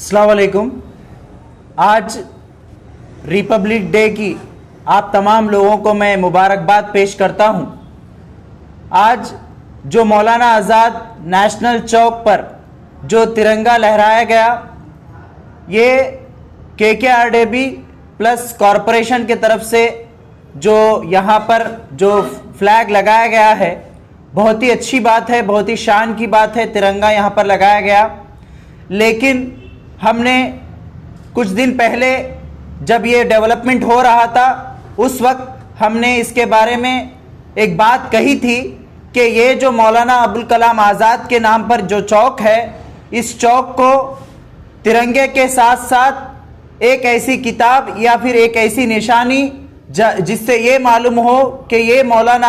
अस्सलाम वालेकुम। आज रिपब्लिक डे की आप तमाम लोगों को मैं मुबारकबाद पेश करता हूं। आज जो मौलाना आज़ाद नेशनल चौक पर जो तिरंगा लहराया गया, ये KKRDB प्लस कॉरपोरेशन की तरफ से जो यहाँ पर जो फ्लैग लगाया गया है, बहुत ही अच्छी बात है, बहुत ही शान की बात है। तिरंगा यहाँ पर लगाया गया, लेकिन हमने कुछ दिन पहले जब ये डेवलपमेंट हो रहा था, उस वक्त हमने इसके बारे में एक बात कही थी कि ये जो मौलाना अबुल कलाम आज़ाद के नाम पर जो चौक है, इस चौक को तिरंगे के साथ साथ एक ऐसी किताब या फिर एक ऐसी निशानी जिससे ये मालूम हो कि ये मौलाना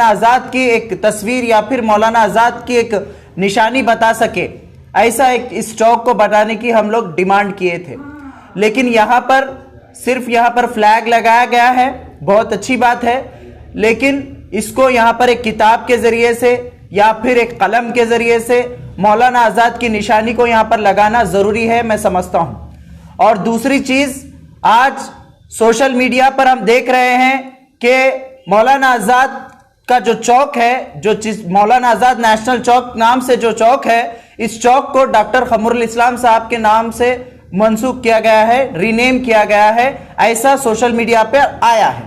आज़ाद की एक तस्वीर या फिर मौलाना आज़ाद की एक निशानी बता सके, ऐसा एक इस चौक को बनाने की हम लोग डिमांड किए थे। लेकिन यहाँ पर सिर्फ यहाँ पर फ्लैग लगाया गया है, बहुत अच्छी बात है, लेकिन इसको यहाँ पर एक किताब के ज़रिए से या फिर एक कलम के ज़रिए से मौलाना आज़ाद की निशानी को यहाँ पर लगाना ज़रूरी है, मैं समझता हूँ। और दूसरी चीज़, आज सोशल मीडिया पर हम देख रहे हैं कि मौलाना आज़ाद का जो चौक है, जो मौलाना आज़ाद नेशनल चौक नाम से जो चौक है, इस चौक को डॉक्टर क़मरुल इस्लाम साहब के नाम से मंसूख किया गया है, रीनेम किया गया है, ऐसा सोशल मीडिया पर आया है।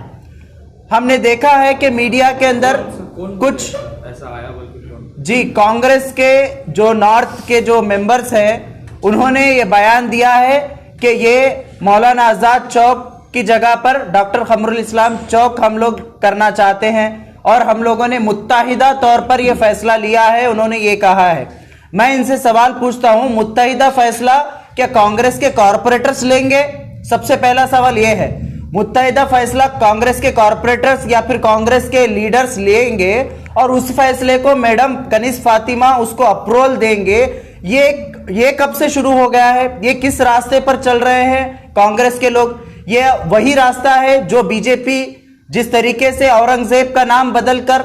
हमने देखा है कि मीडिया के अंदर कुछ ऐसा आया, जी कांग्रेस के जो नॉर्थ के जो मेंबर्स हैं, उन्होंने ये बयान दिया है कि ये मौलाना आज़ाद चौक की जगह पर डॉक्टर क़मरुल इस्लाम चौक हम लोग करना चाहते हैं और हम लोगों ने मुत्तहिदा तौर पर यह फैसला लिया है, उन्होंने ये कहा है। मैं इनसे सवाल पूछता हूं, मुत्तहिदा फैसला क्या कांग्रेस के कॉरपोरेटर्स लेंगे? सबसे पहला सवाल यह है, मुत्तहिदा फैसला कांग्रेस के कॉरपोरेटर्स या फिर कांग्रेस के लीडर्स लेंगे और उस फैसले को मैडम कनीज़ फातिमा उसको अप्रूवल देंगे? ये कब से शुरू हो गया है? ये किस रास्ते पर चल रहे हैं कांग्रेस के लोग? ये वही रास्ता है जो बीजेपी जिस तरीके से औरंगजेब का नाम बदलकर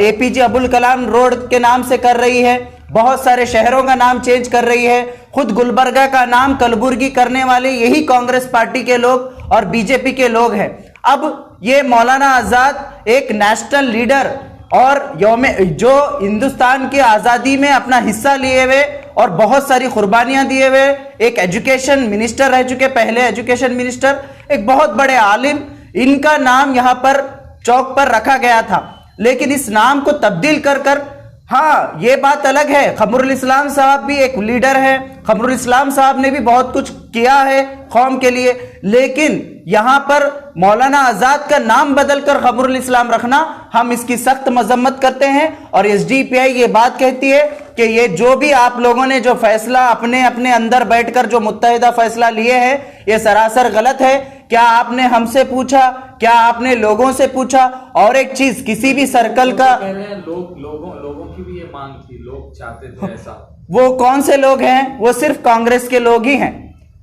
APJ अबुल कलाम रोड के नाम से कर रही है, बहुत सारे शहरों का नाम चेंज कर रही है, खुद गुलबर्गा का नाम कलबुर्गी करने वाले यही कांग्रेस पार्टी के लोग और बीजेपी के लोग हैं। अब ये मौलाना आज़ाद एक नेशनल लीडर और जो हिंदुस्तान की आज़ादी में अपना हिस्सा लिए हुए और बहुत सारी कुर्बानियां दिए हुए एक एजुकेशन मिनिस्टर रह चुके, पहले एजुकेशन मिनिस्टर, एक बहुत बड़े आलिम, इनका नाम यहाँ पर चौक पर रखा गया था। लेकिन इस नाम को तब्दील कर हाँ, ये बात अलग है, क़मरुल इस्लाम साहब भी एक लीडर है, क़मरुल इस्लाम साहब ने भी बहुत कुछ किया है कौम के लिए, लेकिन यहाँ पर मौलाना आज़ाद का नाम बदलकर क़मरुल इस्लाम रखना, हम इसकी सख्त मजम्मत करते हैं। और SDPI ये बात कहती है कि ये जो भी आप लोगों ने जो फैसला अपने अपने अंदर बैठकर जो मुत्तहिदा फैसला लिए हैं, ये सरासर गलत है। क्या आपने हमसे पूछा? क्या आपने लोगों से पूछा? और एक चीज, किसी भी सर्कल का लोगों की भी ये मांग थी, लोग चाहते थे ऐसा। वो कौन से लोग हैं? वो सिर्फ कांग्रेस के लोग ही हैं।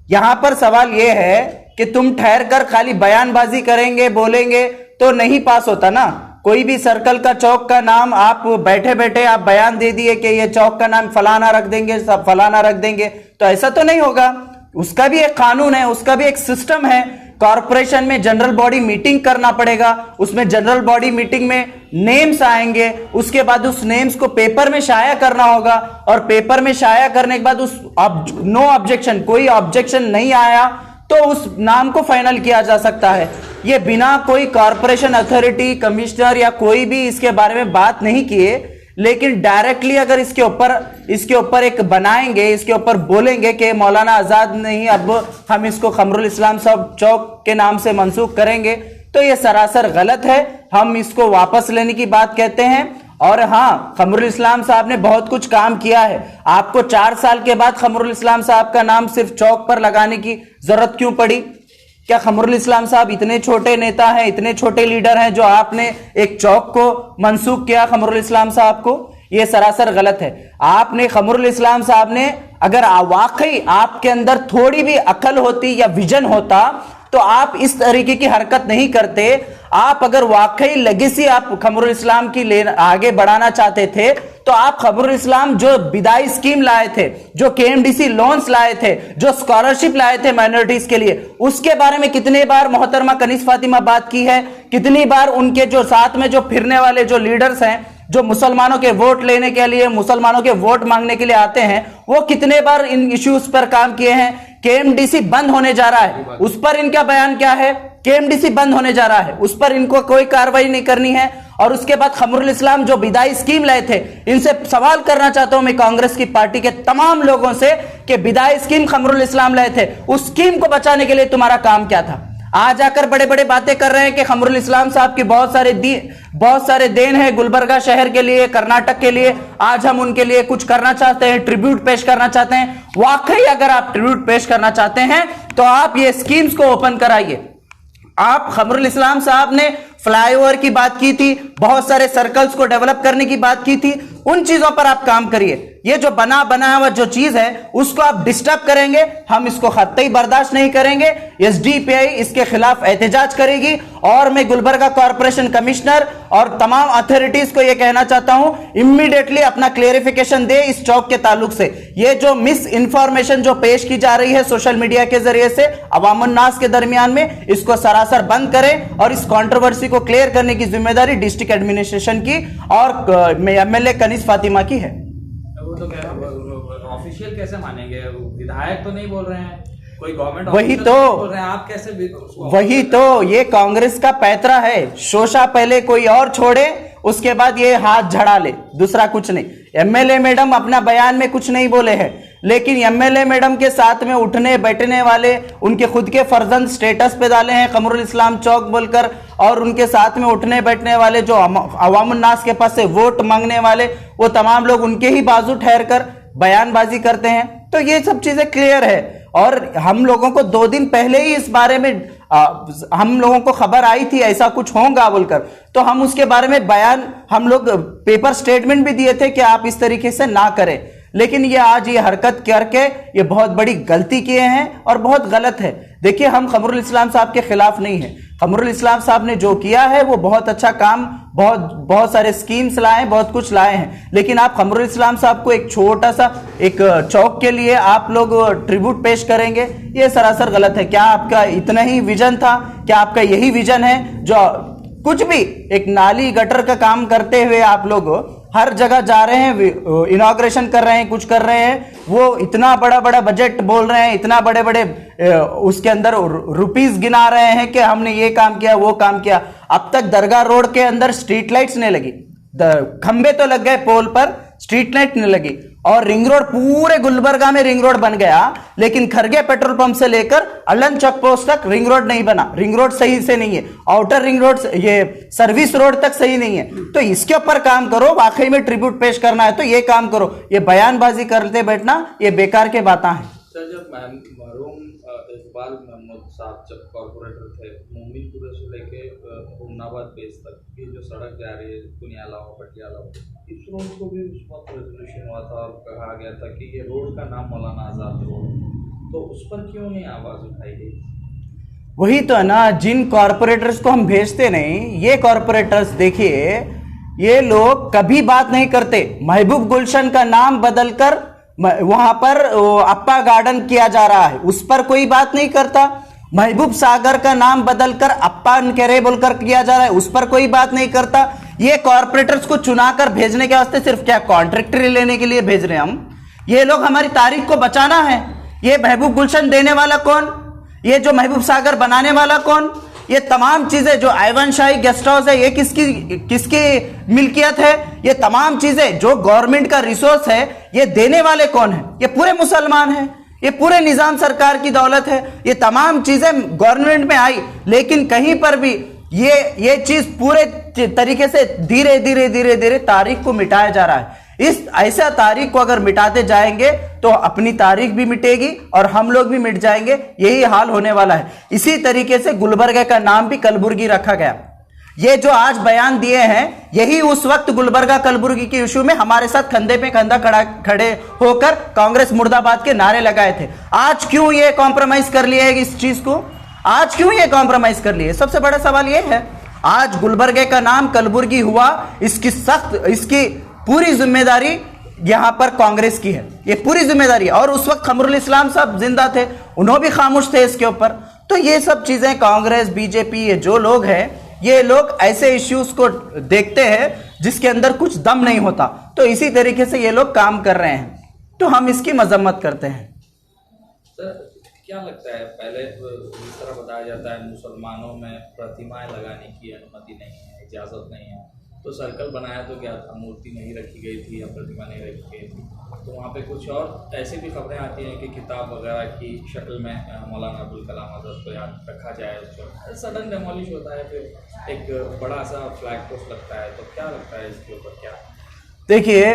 यहां पर सवाल ये है कि तुम ठहर कर खाली बयानबाजी करेंगे, बोलेंगे तो नहीं पास होता ना। कोई भी सर्कल का चौक का नाम आप बैठे बैठे आप बयान दे दिए कि ये चौक का नाम फलाना रख देंगे, सब फलाना रख देंगे, तो ऐसा तो नहीं होगा। उसका भी एक कानून है, उसका भी एक सिस्टम है। कॉरपोरेशन में जनरल बॉडी मीटिंग करना पड़ेगा, उसमें जनरल बॉडी मीटिंग में नेम्स आएंगे, उसके बाद उस नेम्स को पेपर में शाया करना होगा और पेपर में शाया करने के बाद उस नो ऑब्जेक्शन, कोई ऑब्जेक्शन नहीं आया तो उस नाम को फाइनल किया जा सकता है। ये बिना कोई कॉरपोरेशन अथॉरिटी, कमिश्नर या कोई भी इसके बारे में बात नहीं किए, लेकिन डायरेक्टली अगर इसके ऊपर एक बनाएंगे, इसके ऊपर बोलेंगे कि मौलाना आज़ाद नहीं, अब हम इसको क़मरुल इस्लाम साहब चौक के नाम से मंसूख करेंगे, तो ये सरासर गलत है। हम इसको वापस लेने की बात कहते हैं। और हाँ, क़मरुल इस्लाम साहब ने बहुत कुछ काम किया है। आपको 4 साल के बाद क़मरुल इस्लाम साहब का नाम सिर्फ चौक पर लगाने की जरूरत क्यों पड़ी? क्या क़मरुल इस्लाम साहब इतने छोटे नेता हैं, इतने छोटे लीडर हैं जो आपने एक चौक को मंसूख किया क़मरुल इस्लाम साहब को? यह सरासर गलत है। आपने क़मरुल इस्लाम साहब ने, अगर वाकई आपके अंदर थोड़ी भी अकल होती या विजन होता तो आप इस तरीके की हरकत नहीं करते। आप अगर वाकई लेगेसी आप खमरुल इस्लाम की आगे बढ़ाना चाहते थे तो आप खमरुल इस्लाम जो विदाई स्कीम लाए थे, जो केएमडीसी लोन्स लाए थे, जो स्कॉलरशिप लाए थे माइनॉरिटीज के लिए, उसके बारे में कितने बार मोहतरमा कनीज फातिमा बात की है, कितनी बार उनके जो साथ में जो फिरने वाले जो लीडर्स हैं, जो मुसलमानों के वोट लेने के लिए, मुसलमानों के वोट मांगने के लिए आते हैं, वो कितने बार इन इश्यूज पर काम किए हैं। केएमडीसी बंद होने जा रहा है, उस पर इनका बयान क्या है? केएमडीसी बंद होने जा रहा है, उस पर इनको कोई कार्रवाई नहीं करनी है। और उसके बाद खमरुल इस्लाम जो विदाई स्कीम लाए थे, इनसे सवाल करना चाहता हूं मैं कांग्रेस की पार्टी के तमाम लोगों से कि विदाई स्कीम खमरुल इस्लाम लाए थे, उस स्कीम को बचाने के लिए तुम्हारा काम क्या था? आज आकर बड़े बड़े बातें कर रहे हैं कि खमरुल इस्लाम साहब की बहुत सारे देन है गुलबर्गा शहर के लिए, कर्नाटक के लिए। आज हम उनके लिए कुछ करना चाहते हैं, ट्रिब्यूट पेश करना चाहते हैं। वाकई अगर आप ट्रिब्यूट पेश करना चाहते हैं तो आप ये स्कीम्स को ओपन कराइए। आप खमरुल इस्लाम साहब ने फ्लाईओवर की बात की थी, बहुत सारे सर्कल्स को डेवलप करने की बात की थी, उन चीजों पर आप काम करिए। ये जो बनाया हुआ जो चीज है उसको आप डिस्टर्ब करेंगे, हम इसको कतई बर्दाश्त नहीं करेंगे। एसडीपीआई इसके खिलाफ एहतजाज करेगी। और मैं गुलबर्गा कॉर्पोरेशन कमिश्नर और तमाम अथॉरिटीज को यह कहना चाहता हूं, इमीडिएटली अपना क्लेरिफिकेशन दे इस चौक के ताल्लुक से। ये जो मिस इंफॉर्मेशन जो पेश की जा रही है सोशल मीडिया के जरिए से अवामुन नास के दरमियान में, इसको सरासर बंद करें और इस कंट्रोवर्सी को क्लियर करने की जिम्मेदारी डिस्ट्रिक्ट एडमिनिस्ट्रेशन की और एमएलए कनीज फातिमा की है। वो तो ऑफिशियल कैसे मानेंगे? विधायक तो नहीं बोल रहे हैं, कोई गवर्नमेंट वही ऑफिसर तो बोल रहे हैं, आप कैसे वही तो ये कांग्रेस का पैतरा है। शोषा पहले कोई और छोड़े, उसके बाद ये हाथ झड़ा ले, दूसरा कुछ नहीं। एमएलए मैडम अपना बयान में कुछ नहीं बोले हैं, लेकिन एमएलए मैडम के साथ में उठने बैठने वाले, उनके खुद के फर्जंद स्टेटस पे डाले हैं खमरुल इस्लाम चौक बोलकर, और उनके साथ में उठने बैठने वाले जो अवामुन नास के पास से वोट मांगने वाले, वो तमाम लोग उनके ही बाजू ठहर कर बयानबाजी करते हैं। तो ये सब चीजें क्लियर है। और हम लोगों को 2 दिन पहले ही इस बारे में हम लोगों को खबर आई थी ऐसा कुछ होगा बोलकर, तो हम उसके बारे में बयान, हम लोग पेपर स्टेटमेंट भी दिए थे कि आप इस तरीके से ना करें। लेकिन ये आज ये हरकत करके ये बहुत बड़ी गलती किए हैं और बहुत गलत है। देखिए, हम खमरुल इस्लाम साहब के खिलाफ नहीं है। खमरुल इस्लाम साहब ने जो किया है वो बहुत अच्छा काम, बहुत सारे स्कीम्स लाए, बहुत कुछ लाए हैं। लेकिन आप खमरुल इस्लाम साहब को एक छोटा सा एक चौक के लिए आप लोग ट्रिब्यूट पेश करेंगे, ये सरासर गलत है। क्या आपका इतना ही विजन था? क्या आपका यही विजन है? जो कुछ भी एक नाली गटर का काम करते हुए आप लोग हर जगह जा रहे हैं, इनॉग्रेशन कर रहे हैं, कुछ कर रहे हैं, वो इतना बड़ा बड़ा बजट बोल रहे हैं, इतना बड़े बड़े उसके अंदर रुपीस गिना रहे हैं कि हमने ये काम किया, वो काम किया। अब तक दरगाह रोड के अंदर स्ट्रीट लाइट्स नहीं लगी, खंबे तो लग गए पोल पर, स्ट्रीट लाइट नहीं लगी। और रिंग रोड, पूरे गुलबर्गा में रिंग रोड बन गया, लेकिन खरगे पेट्रोल पंप से लेकर अलन चौक पोस्ट तक रिंग रोड नहीं बना। रिंग रोड सही से नहीं है, आउटर रिंग रोड, ये सर्विस रोड तक सही नहीं है। तो इसके ऊपर काम करो। वाकई में ट्रिब्यूट पेश करना है तो ये काम करो, ये बयानबाजी करते बैठना ये बेकार के बातें हैं। सर, जब मरहूम इकबाल महमूद साहब जब कॉर्पोरेटर थे, मोमिनपुर से लेके हुमनाबाद बेस तक की जो सड़क जा रही है पुनियाला हो पटियाला हो, इस रोड को भी उस वक्त रेजोल्यूशन हुआ था और कहा गया था कि ये रोड का नाम मौलाना आज़ाद रोड, तो उस पर क्यों नहीं आवाज़ उठाई गई? वही तो है ना, जिन कॉर्पोरेटर्स को हम भेजते नहीं, ये कॉर्पोरेटर्स देखिए, ये लोग कभी बात नहीं करते। महबूब गुलशन का नाम बदलकर वहां पर अप्पा गार्डन किया जा रहा है, उस पर कोई बात नहीं करता। महबूब सागर का नाम बदलकर अप्पा नकेरे बोलकर किया जा रहा है, उस पर कोई बात नहीं करता। ये कॉर्पोरेटर्स को चुनाकर भेजने के वास्ते सिर्फ क्या कॉन्ट्रैक्टर लेने के लिए भेज रहे हैं हम? ये लोग हमारी तारीख को बचाना है। ये महबूब गुलशन देने वाला कौन? ये जो महबूब सागर बनाने वाला कौन? ये तमाम चीजें जो आइवन शाही गेस्ट हाउस है, ये किसकी मिल्कियत है? ये तमाम चीजें जो गवर्नमेंट का रिसोर्स है, ये देने वाले कौन है? ये पूरे मुसलमान हैं, ये पूरे निजाम सरकार की दौलत है। ये तमाम चीजें गवर्नमेंट में आई, लेकिन कहीं पर भी ये चीज पूरे तरीके से धीरे धीरे धीरे धीरे तारीख को मिटाया जा रहा है। इस ऐसा तारीख को अगर मिटाते जाएंगे तो अपनी तारीख भी मिटेगी और हम लोग भी मिट जाएंगे, यही हाल होने वाला है। इसी तरीके से गुलबर्गा का नाम भी कलबुर्गी रखा गया। ये जो आज बयान दिए हैं, यही उस वक्त गुलबर्गा कलबुर्गी के इशू में हमारे साथ कंधे पे कंधा खड़े होकर कांग्रेस मुर्दाबाद के नारे लगाए थे। आज क्यों ये कॉम्प्रोमाइज कर लिया है इस चीज को? आज क्यों ये कॉम्प्रोमाइज कर लिए? सबसे बड़ा सवाल ये है। आज गुलबर्गे का नाम कलबुर्गी हुआ, इसकी पूरी जिम्मेदारी यहां पर कांग्रेस की है, ये पूरी जिम्मेदारी। और उस वक्त खमरुल इस्लाम साहब जिंदा थे, उन्होंने भी खामोश थे इसके ऊपर। तो ये सब चीजें कांग्रेस, बीजेपी, ये जो लोग हैं, ये लोग ऐसे इश्यूज को देखते हैं जिसके अंदर कुछ दम नहीं होता, तो इसी तरीके से ये लोग काम कर रहे हैं, तो हम इसकी मजम्मत करते हैं। सर क्या लगता है, पहले इस तरह बताया जाता है मुसलमानों में प्रतिमाएं लगाने की अनुमति नहीं है, इजाज़त नहीं है, तो सर्कल बनाया तो क्या था, मूर्ति नहीं रखी गई थी या प्रतिमा नहीं रखी गई थी, तो वहाँ पे कुछ और ऐसी भी खबरें आती हैं कि किताब वगैरह की शक्ल में मौलाना अब्दुल कलाम आज़ाद को याद रखा जाए, उसको सडन डेमोलिश होता है, फिर एक बड़ा सा फ्लैग पोस्ट लगता है, तो क्या लगता है इसके ऊपर क्या? देखिए,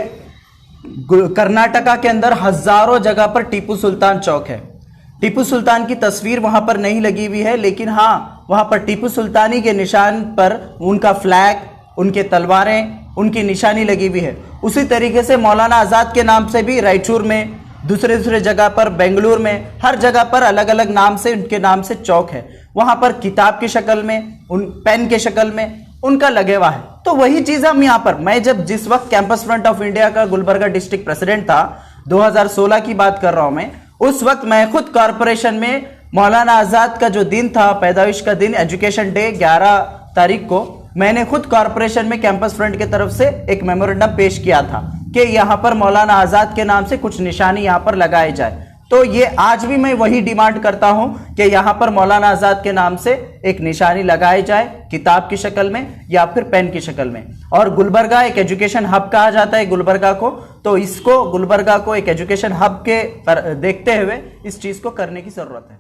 कर्नाटका के अंदर हजारों जगह पर टीपू सुल्तान चौक है, टीपू सुल्तान की तस्वीर वहां पर नहीं लगी हुई है, लेकिन हाँ वहां पर टीपू सुल्तानी के निशान पर उनका फ्लैग, उनके तलवारें, उनकी निशानी लगी हुई है। उसी तरीके से मौलाना आज़ाद के नाम से भी रायचूर में, दूसरे जगह पर, बेंगलुरु में, हर जगह पर अलग अलग नाम से, उनके नाम से चौक है। वहां पर किताब की शक्ल में, उन पेन के शक्ल में उनका लगे हुआ है। तो वही चीज हम यहाँ पर, मैं जिस वक्त कैंपस फ्रंट ऑफ इंडिया का गुलबर्गा डिस्ट्रिक्ट प्रेसिडेंट था, 2016 की बात कर रहा हूं मैं, उस वक्त मैं खुद कॉरपोरेशन में मौलाना आज़ाद का जो दिन था, पैदाइश का दिन, एजुकेशन डे 11 तारीख को, मैंने खुद कॉरपोरेशन में कैंपस फ्रंट की तरफ से एक मेमोरेंडम पेश किया था कि यहां पर मौलाना आज़ाद के नाम से कुछ निशानी यहां पर लगाई जाए। तो ये आज भी मैं वही डिमांड करता हूं कि यहां पर मौलाना आज़ाद के नाम से एक निशानी लगाई जाए, किताब की शक्ल में या फिर पेन की शक्ल में। और गुलबर्गा एक एजुकेशन हब कहा जाता है गुलबर्गा को, तो इसको, गुलबर्गा को एक एजुकेशन हब के देखते हुए इस चीज को करने की जरूरत है।